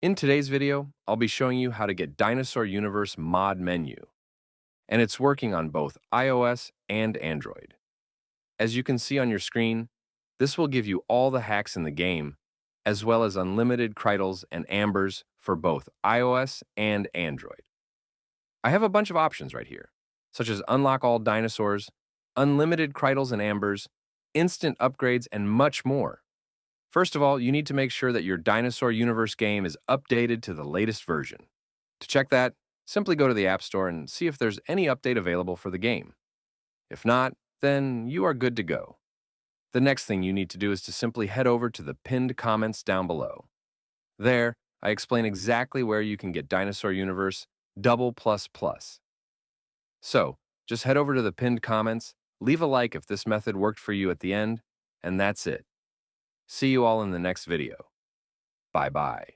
In today's video, I'll be showing you how to get Dinosaur Universe mod menu, and it's working on both iOS and Android. As you can see on your screen, this will give you all the hacks in the game, as well as unlimited cridles and ambers for both iOS and Android. I have a bunch of options right here, such as unlock all dinosaurs, unlimited cridles and ambers, instant upgrades, and much more. First of all, you need to make sure that your Dinosaur Universe game is updated to the latest version. To check that, simply go to the App Store and see if there's any update available for the game. If not, then you are good to go. The next thing you need to do is to simply head over to the pinned comments down below. There, I explain exactly where you can get Dinosaur Universe double plus plus. So, just head over to the pinned comments, leave a like if this method worked for you at the end, and that's it. See you all in the next video. Bye-bye.